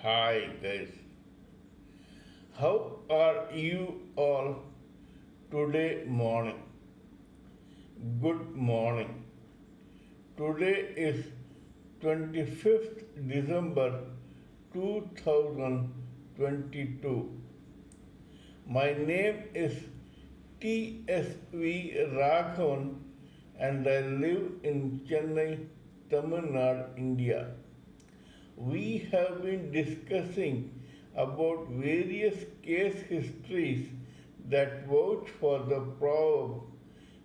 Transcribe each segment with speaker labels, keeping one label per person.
Speaker 1: Hi guys, how are you all today morning? Good morning. Today is 25th December 2022. My name is TSV Raghavan and I live in Chennai, Tamil Nadu, India. We have been discussing about various case histories that vouch for the proverb,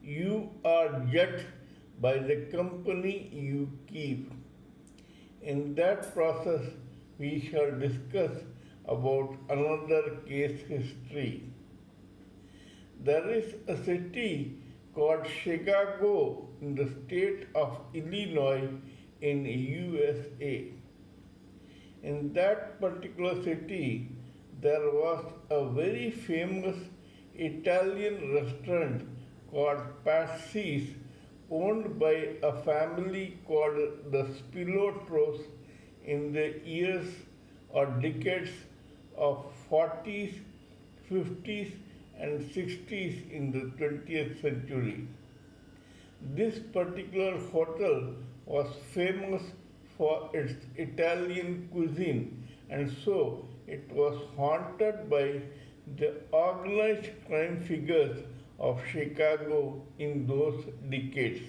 Speaker 1: you are judged by the company you keep. In that process, we shall discuss about another case history. There is a city called Chicago in the state of Illinois in USA. In that particular city, there was a very famous Italian restaurant called Patsy's, owned by a family called the Spilotros in the years or decades of 40s, 50s, and 60s in the 20th century. This particular hotel was famous for its Italian cuisine, and so it was haunted by the organized crime figures of Chicago in those decades.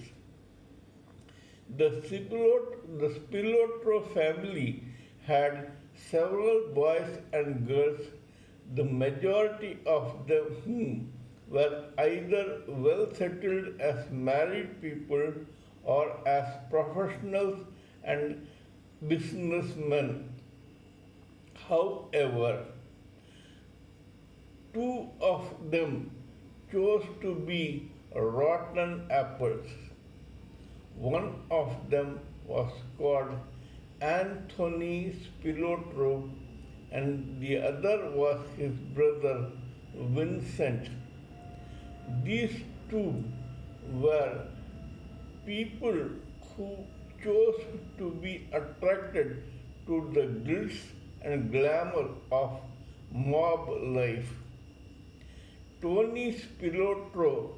Speaker 1: The Spilotro family had several boys and girls, the majority of them whom were either well settled as married people or as professionals and businessmen. However, two of them chose to be rotten apples. One of them was called Anthony Spilotro, and the other was his brother Vincent. These two were people who chose to be attracted to the glitz and glamour of mob life. Tony Spilotro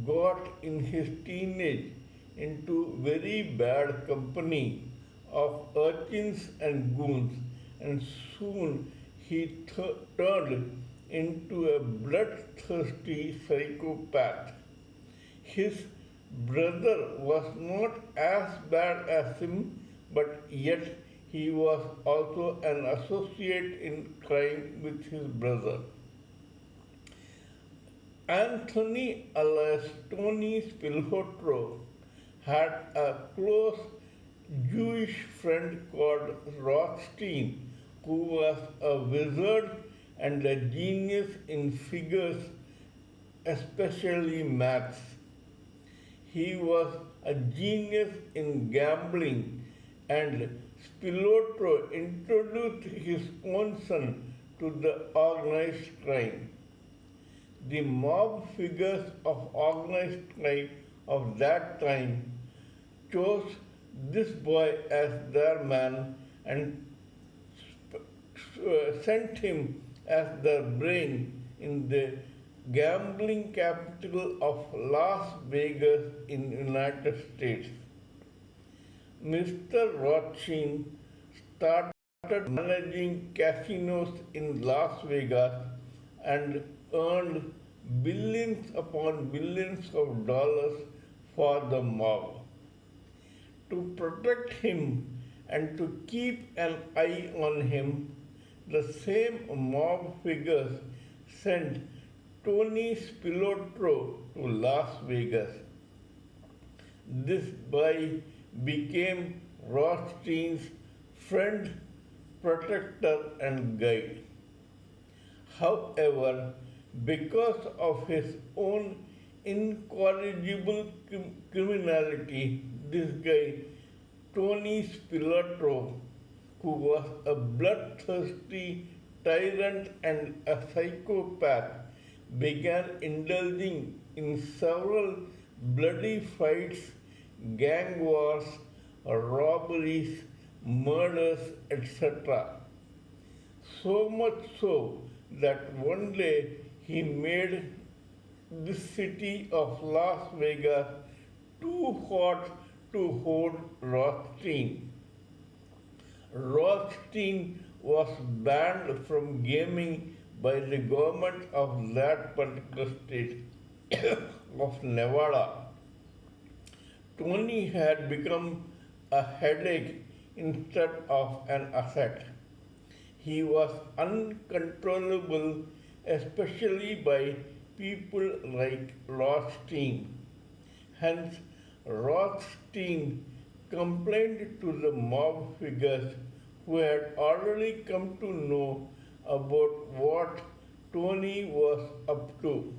Speaker 1: got in his teenage into very bad company of urchins and goons, and soon he turned into a bloodthirsty psychopath. His brother was not as bad as him, but yet he was also an associate in crime with his brother. Anthony alias Tony Spilotro had a close Jewish friend called Rothstein, who was a wizard and a genius in figures, especially maths. He was a genius in gambling, and Spilotro introduced his own son to the organized crime. The mob figures of organized crime of that time chose this boy as their man and sent him as their brain in the gambling capital of Las Vegas in United States. Mr. Rothschild started managing casinos in Las Vegas and earned billions upon billions of dollars for the mob. To protect him and to keep an eye on him, the same mob figures sent Tony Spilotro to Las Vegas. This boy became Rothstein's friend, protector, and guide. However, because of his own incorrigible criminality, this guy, Tony Spilotro, who was a bloodthirsty tyrant and a psychopath, began indulging in several bloody fights, gang wars, robberies, murders, etc. So much so that one day he made this city of Las Vegas too hot to hold Rothstein. Rothstein was banned from gaming by the government of that particular state of Nevada. Tony had become a headache instead of an asset. He was uncontrollable, especially by people like Rothstein. Hence, Rothstein complained to the mob figures who had already come to know about what Tony was up to.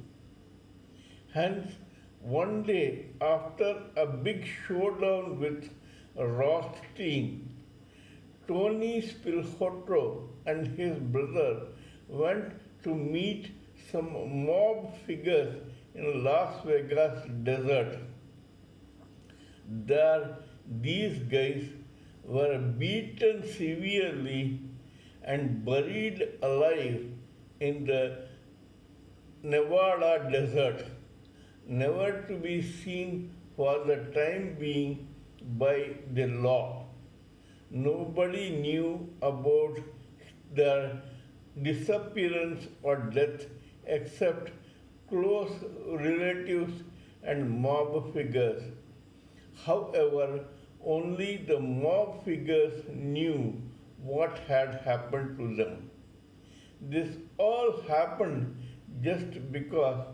Speaker 1: Hence, one day after a big showdown with Rothstein, Tony Spilotro and his brother went to meet some mob figures in Las Vegas desert. There, these guys were beaten severely and buried alive in the Nevada desert, never to be seen for the time being by the law. Nobody knew about their disappearance or death except close relatives and mob figures. However, only the mob figures knew what had happened to them. This all happened just because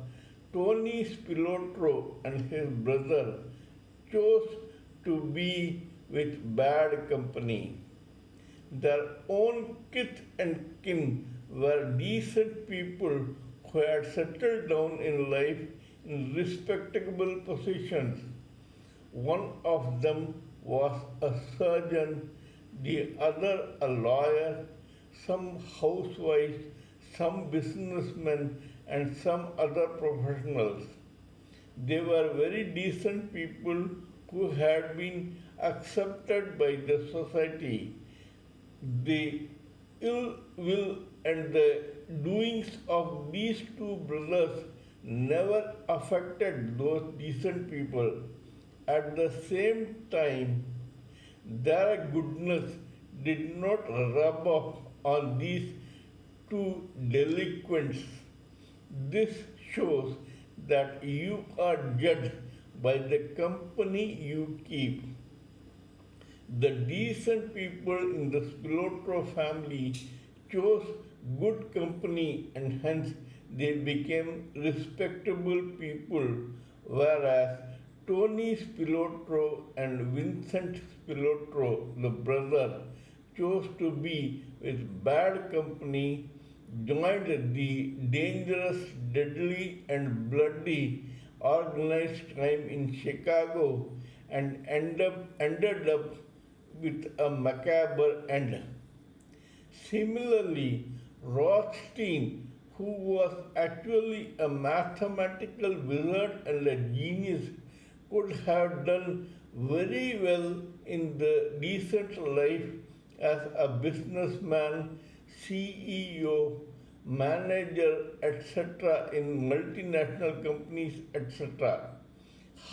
Speaker 1: Tony Spilotro and his brother chose to be with bad company. Their own kith and kin were decent people who had settled down in life in respectable positions. One of them was a surgeon, the other a lawyer, some housewives, some businessmen, and some other professionals. They were very decent people who had been accepted by the society. The ill will and the doings of these two brothers never affected those decent people. At the same time, their goodness did not rub off on these two delinquents. This shows that you are judged by the company you keep. The decent people in the Spilotro family chose good company and hence they became respectable people, whereas Tony Spilotro and Vincent Spilotro, the brother, chose to be with bad company, joined the dangerous, deadly, and bloody organized crime in Chicago, and ended up with a macabre end. Similarly, Rothstein, who was actually a mathematical wizard and a genius, could have done very well in the decent life as a businessman, CEO, manager, etc., in multinational companies, etc.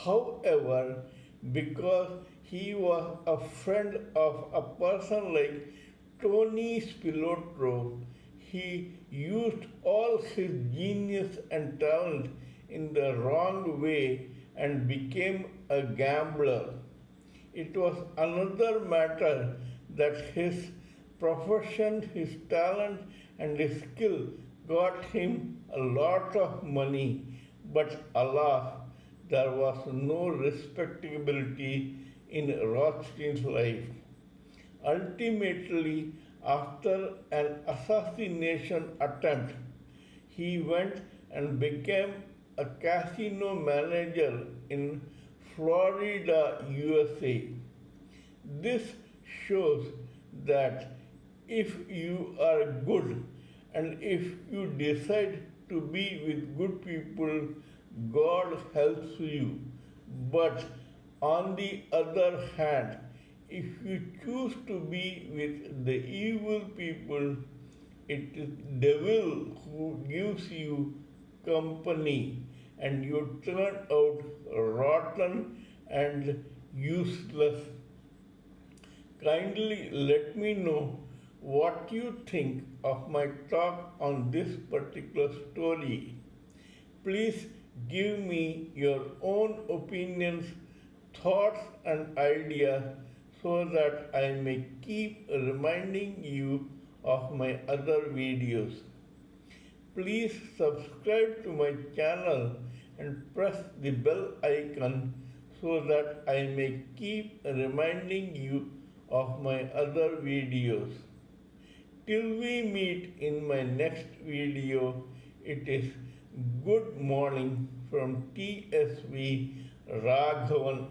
Speaker 1: However, because he was a friend of a person like Tony Spilotro, he used all his genius and talent in the wrong way and became a gambler. It was another matter that his profession, his talent, and his skill got him a lot of money, but alas, there was no respectability in Rothstein's life. Ultimately, after an assassination attempt, he went and became a casino manager in Florida, USA. This shows that if you are good and if you decide to be with good people, God helps you. But on the other hand, if you choose to be with the evil people, it is devil who gives you company and you turn out rotten and useless. Kindly let me know what you think of my talk on this particular story. Please give me your own opinions, thoughts, and ideas so that I may keep reminding you of my other videos. Please subscribe to my channel and press the bell icon so that I may keep reminding you of my other videos. Till we meet in my next video, it is good morning from TSV Raghavan.